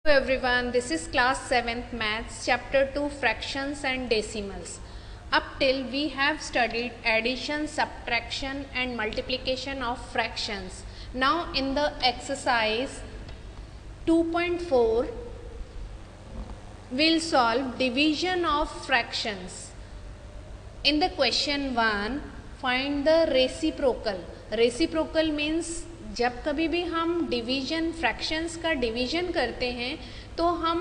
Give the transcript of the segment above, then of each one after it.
Hello everyone, this is class 7th maths chapter 2 fractions and decimals. Up till we have studied addition, subtraction and multiplication of fractions. Now in the exercise 2.4 we'll solve division of fractions. In the question 1 find the reciprocal. Reciprocal means जब कभी भी हम division fractions का division करते हैं तो हम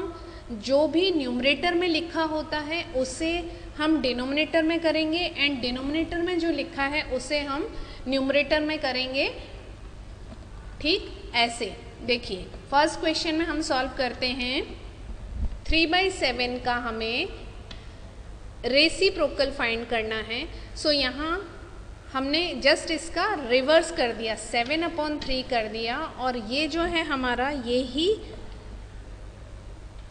जो भी न्यूमरेटर में लिखा होता है उसे हम डिनोमिनेटर में करेंगे एंड डिनोमिनेटर में जो लिखा है उसे हम न्यूमरेटर में करेंगे। ठीक ऐसे देखिए फर्स्ट क्वेश्चन में हम सॉल्व करते हैं 3/7 का हमें रेसिप्रोकल फाइंड करना है। सो यहाँ हमने जस्ट इसका रिवर्स कर दिया 7/3 कर दिया और ये जो है हमारा ये ही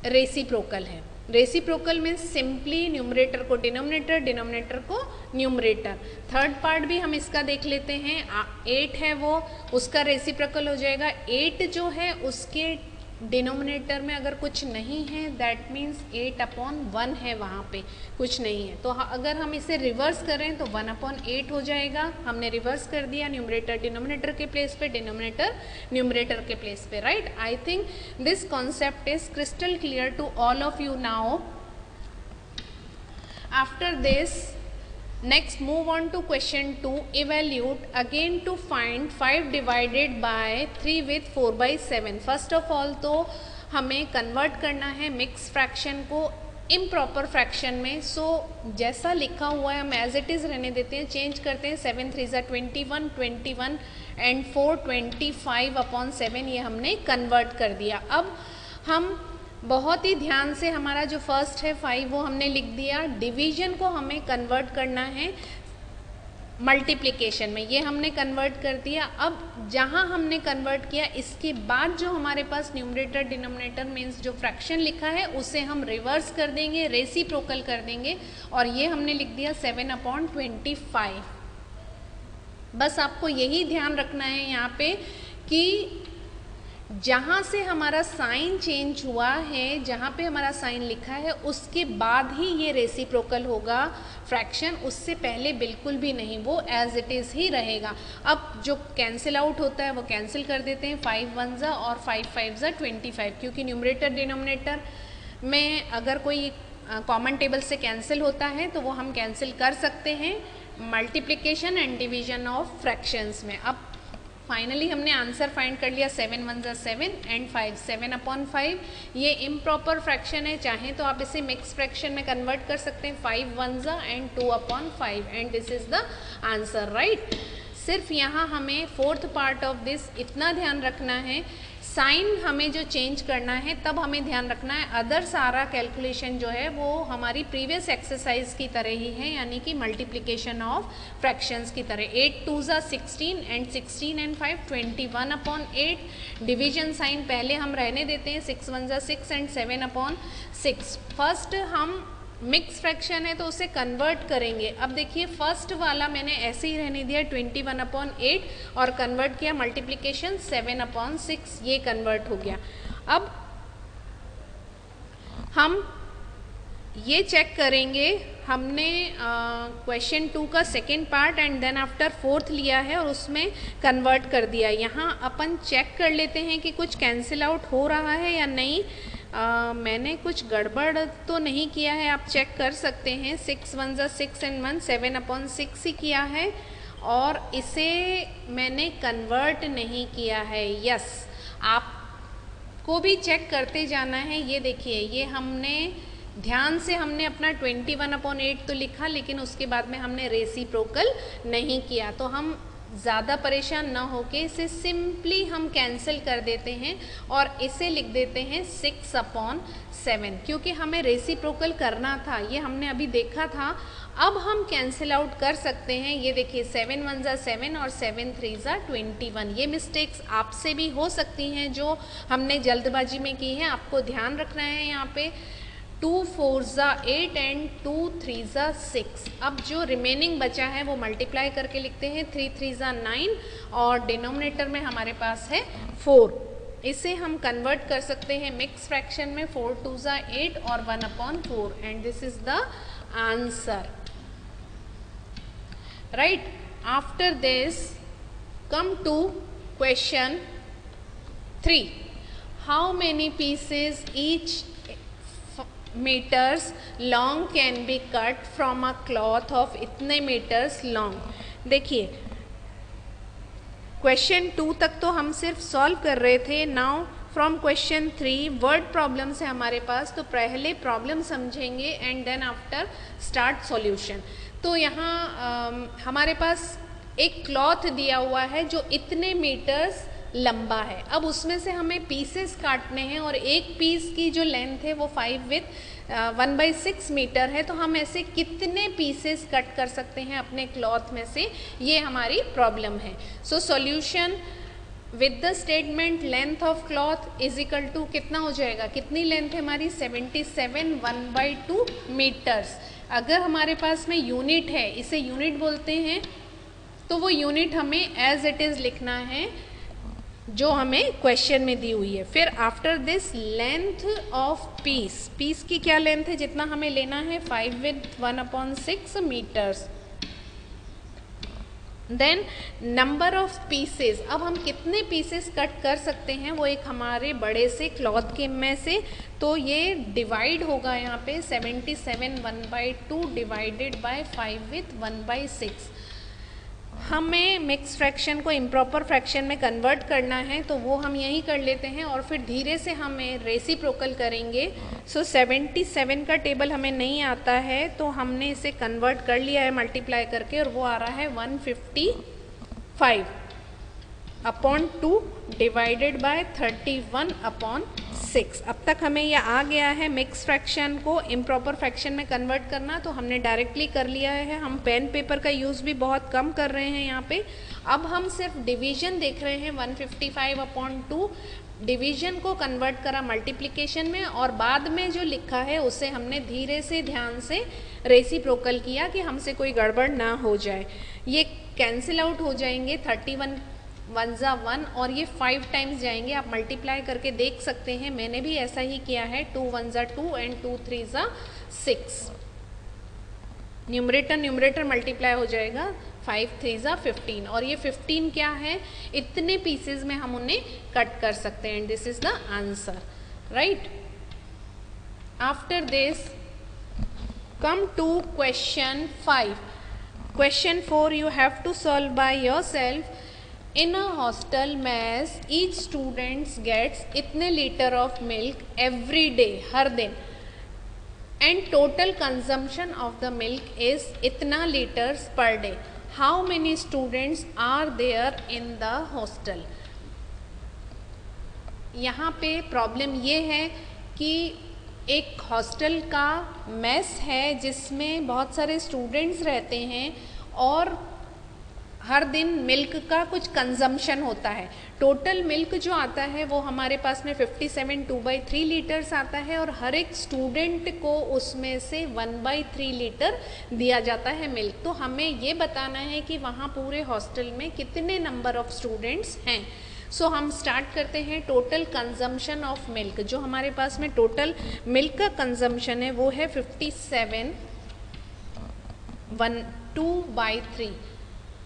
रेसिप्रोकल है। रेसिप्रोकल मीन्स सिंपली न्यूमरेटर को डिनोमिनेटर, डिनोमिनेटर को न्यूमरेटर। थर्ड पार्ट भी हम इसका देख लेते हैं। 8 है वो उसका रेसिप्रोकल हो जाएगा। 8 जो है उसके डिनोमिनेटर में अगर कुछ नहीं है दैट मीन्स 8/1 है, वहाँ पे कुछ नहीं है। तो अगर हम इसे रिवर्स करें तो 1/8 हो जाएगा। हमने रिवर्स कर दिया न्यूमरेटर डिनोमिनेटर के प्लेस पे, डिनोमिनेटर न्यूमरेटर के प्लेस पे, right. I think this concept is crystal clear to all of you now. After this next move on to question 2. Evaluate again to find 5 divided by 3 with 4/7. first of all तो हमें convert करना है mix fraction को improper fraction में। सो जैसा लिखा हुआ है हम एज इट इज़ रहने देते हैं, चेंज करते हैं। 7 3 21, 21 एंड 4 25/7 ये हमने कन्वर्ट कर दिया। अब हम बहुत ही ध्यान से हमारा जो फर्स्ट है 5 वो हमने लिख दिया। डिवीजन को हमें कन्वर्ट करना है मल्टीप्लिकेशन में, ये हमने कन्वर्ट कर दिया। अब जहाँ हमने कन्वर्ट किया इसके बाद जो हमारे पास न्यूमरेटर डिनोमिनेटर मीन्स जो फ्रैक्शन लिखा है उसे हम रिवर्स कर देंगे, रेसिप्रोकल कर देंगे और ये हमने लिख दिया 7/25। बस आपको यही ध्यान रखना है यहाँ पे कि जहाँ से हमारा साइन चेंज हुआ है, जहाँ पे हमारा साइन लिखा है उसके बाद ही ये रेसिप्रोकल होगा फ्रैक्शन, उससे पहले बिल्कुल भी नहीं, वो एज इट इज़ ही रहेगा। अब जो कैंसिल आउट होता है वो कैंसिल कर देते हैं, 5 1 और 5 5 25, क्योंकि न्यूमरेटर डिनोमिनेटर में अगर कोई कॉमन टेबल से कैंसिल होता है तो वो हम कैंसिल कर सकते हैं multiplication and division of fractions में। अब फाइनली हमने आंसर फाइंड कर लिया 7 1 7 एंड 5 7/5। ये इम्प्रॉपर फ्रैक्शन है, चाहे तो आप इसे मिक्स फ्रैक्शन में कन्वर्ट कर सकते हैं 5 1 and 2/5 and this is the answer, right. सिर्फ यहाँ हमें फोर्थ पार्ट ऑफ दिस इतना ध्यान रखना है, साइन हमें जो चेंज करना है तब हमें ध्यान रखना है। अदर सारा कैलकुलेशन जो है वो हमारी प्रीवियस एक्सरसाइज की तरह ही है, यानी कि मल्टीप्लिकेशन ऑफ फ्रैक्शंस की तरह। 8 2 16 एंड 16 एंड 5 21/8। डिवीजन साइन पहले हम रहने देते हैं, 6 1 6 एंड 7/6। फर्स्ट हम मिक्स फ्रैक्शन है तो उसे कन्वर्ट करेंगे। अब देखिए फर्स्ट वाला मैंने ऐसे ही रहने दिया 21/8 और कन्वर्ट किया मल्टीप्लिकेशन 7/6, ये कन्वर्ट हो गया। अब हम ये चेक करेंगे, हमने क्वेश्चन 2 का second part and then after fourth लिया है और उसमें कन्वर्ट कर दिया। यहाँ अपन चेक कर लेते हैं कि कुछ कैंसिल आउट हो रहा है या नहीं। मैंने कुछ गड़बड़ तो नहीं किया है, आप चेक कर सकते हैं। 6 1 6 एंड 1 7/6 ही किया है और इसे मैंने कन्वर्ट नहीं किया है। यस, आपको भी चेक करते जाना है। ये देखिए ये हमने ध्यान से हमने अपना 21/8 तो लिखा, लेकिन उसके बाद में हमने रेसिप्रोकल नहीं किया। तो हम ज़्यादा परेशान ना होके इसे सिंपली हम कैंसिल कर देते हैं और इसे लिख देते हैं 6/7, क्योंकि हमें रेसिप्रोकल करना था, ये हमने अभी देखा था। अब हम कैंसिल आउट कर सकते हैं। ये देखिए 7 1 7 और 7 3 21। ये मिस्टेक्स आपसे भी हो सकती हैं जो हमने जल्दबाजी में की है, आपको ध्यान रखना है यहाँ पे। 2 4 8 एंड 2 3 6। अब जो रिमेनिंग बचा है वो मल्टीप्लाई करके लिखते हैं। 3 3 9 और डिनोमिनेटर में हमारे पास है 4। इसे हम कन्वर्ट कर सकते हैं मिक्स फ्रैक्शन में, 4 2 ज़ा 8 और 1/4 and this is the answer, right. After this come to question 3, how many pieces each metres long can be cut from a cloth of इतने मीटर्स लॉन्ग। देखिए क्वेश्चन 2 तक तो हम सिर्फ सॉल्व कर रहे थे, now from question 3 word problems है हमारे पास, तो पहले प्रॉब्लम समझेंगे and then after start solution. तो यहाँ हमारे पास एक क्लॉथ दिया हुआ है जो इतने मीटर्स लंबा है। अब उसमें से हमें पीसेस काटने हैं और एक पीस की जो लेंथ है वो 5 विथ 1/6 मीटर है, तो हम ऐसे कितने पीसेस कट कर सकते हैं अपने क्लॉथ में से, ये हमारी प्रॉब्लम है। So solution with the statement length of cloth is equal to कितना हो जाएगा, कितनी लेंथ है हमारी 77 1/2 मीटर्स। अगर हमारे पास में यूनिट है, इसे यूनिट बोलते हैं, तो वो यूनिट हमें एज इट इज़ लिखना है जो हमें क्वेश्चन में दी हुई है। फिर after this length of piece, piece की क्या लेंथ है जितना हमें लेना है 5 with 1/6 metres. Then number of pieces, अब हम कितने पीसेस कट कर सकते हैं वो एक हमारे बड़े से क्लॉथ के में से, तो ये डिवाइड होगा यहाँ पे 77 1/2 डिवाइडेड बाय 5 विथ 1/6। हमें मिक्स फ्रैक्शन को इम्प्रॉपर फ्रैक्शन में कन्वर्ट करना है, तो वो हम यहीं कर लेते हैं और फिर धीरे से हमें रेसिप्रोकल करेंगे। सो 77 का टेबल हमें नहीं आता है, तो हमने इसे कन्वर्ट कर लिया है मल्टीप्लाई करके, और वो आ रहा है 155/2 डिवाइडेड बाय 31/6। अब तक हमें यह आ गया है मिक्स फ्रैक्शन को इम्प्रॉपर फ्रैक्शन में कन्वर्ट करना, तो हमने डायरेक्टली कर लिया है। हम पेन पेपर का यूज़ भी बहुत कम कर रहे हैं यहाँ पे। अब हम सिर्फ डिवीजन देख रहे हैं, 155/2 डिवीजन को कन्वर्ट करा मल्टीप्लिकेशन में, और बाद में जो लिखा है उसे हमने धीरे से ध्यान से रेसिप्रोकल किया कि हमसे कोई गड़बड़ ना हो जाए। ये कैंसिल आउट हो जाएंगे, 31 1 ज़ा 1 और ये 5 टाइम्स जाएंगे। आप मल्टीप्लाई करके देख सकते हैं, मैंने भी ऐसा ही किया है, 2 1 ज़ा 2 एंड 2 3 ज़ा 6। न्यूमरेटर मल्टीप्लाई हो जाएगा, 5 3 ज़ा 15, और ये 15 क्या है, इतने पीसेस में हम उन्हें कट कर सकते हैं and this is the answer, right. After this come to question 5। Question 4 you have to solve by yourself. In a hostel mess, each student gets इतने litre of milk every day, हर दिन, and total consumption of the milk is इतना liters per day. How many students are there in the hostel? यहाँ पे problem ये है कि एक हॉस्टल का मेस है जिसमें बहुत सारे स्टूडेंट्स रहते हैं और हर दिन मिल्क का कुछ कंजम्पशन होता है। टोटल मिल्क जो आता है वो हमारे पास में 57 2/3 लीटर्स आता है, और हर एक स्टूडेंट को उसमें से 1/3 लीटर दिया जाता है मिल्क। तो हमें ये बताना है कि वहाँ पूरे हॉस्टल में कितने नंबर ऑफ स्टूडेंट्स हैं। सो हम स्टार्ट करते हैं टोटल कंजम्पशन ऑफ मिल्क। जो हमारे पास में टोटल मिल्क का कंजम्पशन है वो है 57 2/3।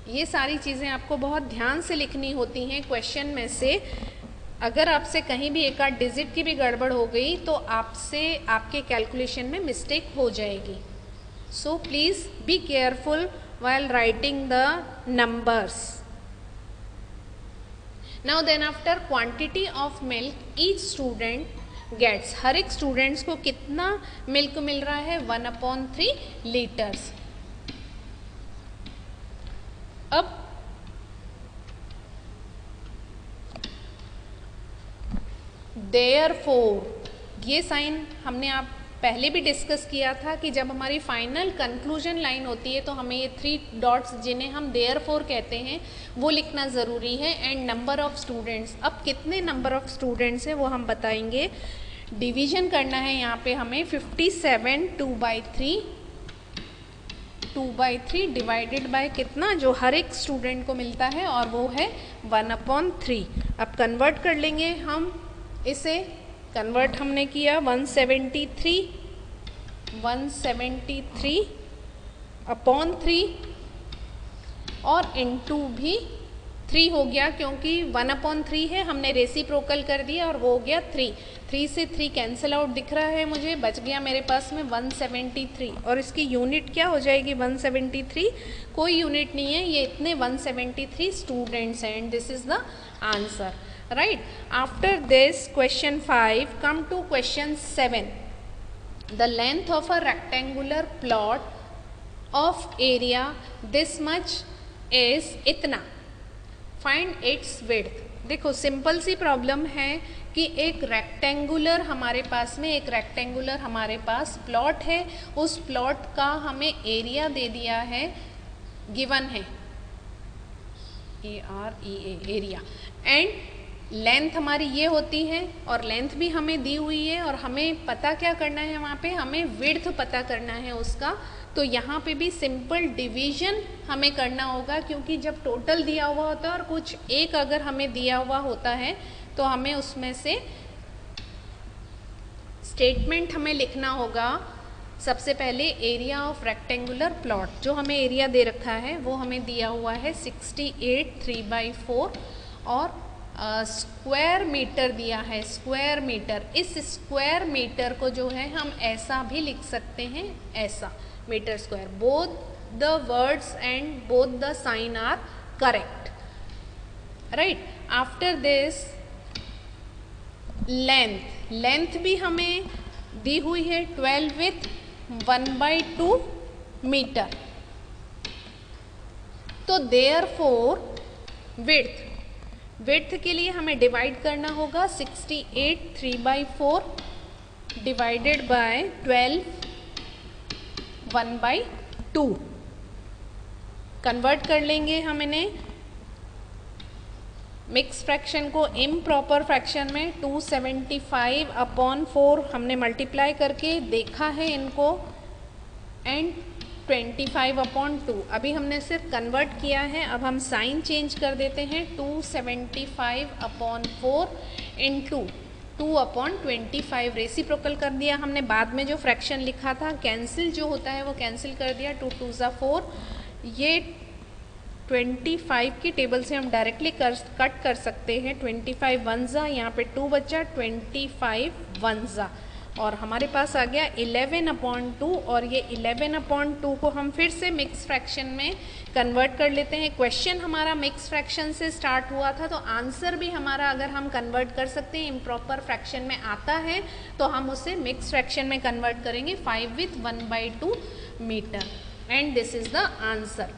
ये सारी चीज़ें आपको बहुत ध्यान से लिखनी होती हैं क्वेश्चन में से। अगर आपसे कहीं भी एक आध डिजिट की भी गड़बड़ हो गई तो आपसे आपके कैलकुलेशन में मिस्टेक हो जाएगी। So please be careful while writing the numbers. Now then after quantity of milk each student gets, हर एक स्टूडेंट्स को कितना मिल्क मिल रहा है 1/3 लीटर्स। अब देयरफॉर, ये साइन हमने आप पहले भी डिस्कस किया था कि जब हमारी फाइनल कंक्लूजन लाइन होती है तो हमें ये 3 डॉट्स जिन्हें हम देयरफॉर कहते हैं वो लिखना ज़रूरी है, एंड नंबर ऑफ़ स्टूडेंट्स। अब कितने नंबर ऑफ़ स्टूडेंट्स हैं वो हम बताएंगे। डिवीजन करना है यहाँ पे हमें 57 2/3 2/3 डिवाइडेड बाय कितना, जो हर एक स्टूडेंट को मिलता है, और वो है 1/3। अब कन्वर्ट कर लेंगे हम इसे। कन्वर्ट हमने किया 173/3 और इनटू भी 3 हो गया, क्योंकि 1/3 है, हमने रेसिप्रोकल कर दिया और वो हो गया 3 से 3 कैंसिल आउट दिख रहा है मुझे, बच गया मेरे पास में 173। और इसकी यूनिट क्या हो जाएगी 173? कोई यूनिट नहीं है, ये इतने 173 स्टूडेंट्स हैं, and this is the answer, right. After this question 5, come to question 7। The length of a rectangular plot of area this much is इतना, फाइंड इट्स विड्थ। देखो सिंपल सी प्रॉब्लम है कि एक रेक्टेंगुलर हमारे पास प्लॉट है, उस प्लॉट का हमें एरिया दे दिया है, गिवन है AREA एरिया, एंड लेंथ हमारी ये होती है, और लेंथ भी हमें दी हुई है, और हमें पता क्या करना है, वहाँ पे हमें विड्थ पता करना है उसका। तो यहाँ पे भी सिंपल डिवीजन हमें करना होगा, क्योंकि जब टोटल दिया हुआ होता है और कुछ एक अगर हमें दिया हुआ होता है तो हमें उसमें से स्टेटमेंट हमें लिखना होगा। सबसे पहले एरिया ऑफ रेक्टेंगुलर प्लॉट, जो हमें एरिया दे रखा है वो हमें दिया हुआ है 68 3/4, और स्क्वायर मीटर दिया है, स्क्वायर मीटर। इस स्क्वायर मीटर को जो है हम ऐसा भी लिख सकते हैं, ऐसा metre square. Both the words and both the sign are correct, right. After this length भी हमें दी हुई है 12 विथ 1/2 मीटर। तो देयरफॉर विड्थ के लिए हमें डिवाइड करना होगा 68 3/4 डिवाइडेड बाय 12 1/2। कन्वर्ट कर लेंगे हम इन्हें मिक्स फ्रैक्शन को इम्प्रॉपर फ्रैक्शन में। 275/4 हमने मल्टीप्लाई करके देखा है इनको, एंड 25/2 अभी हमने सिर्फ कन्वर्ट किया है। अब हम साइन चेंज कर देते हैं, 275/4 इंटू 2/25 रेसिप्रोकल कर दिया हमने। बाद में जो फ्रैक्शन लिखा था कैंसिल जो होता है वो कैंसिल कर दिया, 2 2 4। ये 25 की टेबल से हम डायरेक्टली कट कर सकते हैं। 25 1 जा, यहाँ पे 2 बचा, 25 1 जा, और हमारे पास आ गया 11/2। और ये 11/2 को हम फिर से मिक्स फ्रैक्शन में कन्वर्ट कर लेते हैं। क्वेश्चन हमारा मिक्स फ्रैक्शन से स्टार्ट हुआ था, तो आंसर भी हमारा अगर हम कन्वर्ट कर सकते हैं इम्प्रॉपर फ्रैक्शन में आता है तो हम उसे मिक्स फ्रैक्शन में कन्वर्ट करेंगे 5 with 1/2 metre, and this is the answer.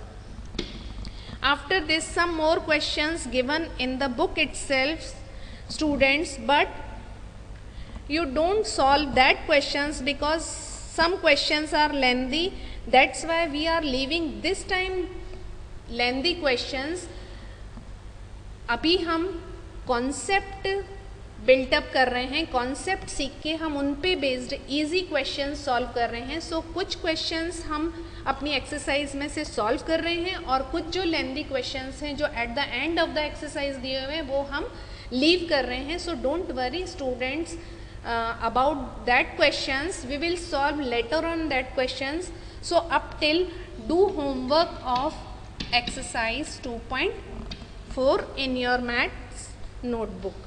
After this, some more questions given in the book itself, students, but you don't solve that questions because some questions are lengthy. That's why we are leaving this time lengthy questions. अभी हम concept built up कर रहे हैं, concept सीख के हम उन पे बेस्ड इजी क्वेश्चन सॉल्व कर रहे हैं। सो कुछ क्वेश्चंस हम अपनी एक्सरसाइज में से सॉल्व कर रहे हैं, और कुछ जो लेंदी क्वेश्चंस हैं जो at the end of the exercise दिए हुए हैं वो हम लीव कर रहे हैं। So don't worry students about that questions, we will solve later on that questions. So up till do homework of exercise 2.4 in your maths notebook.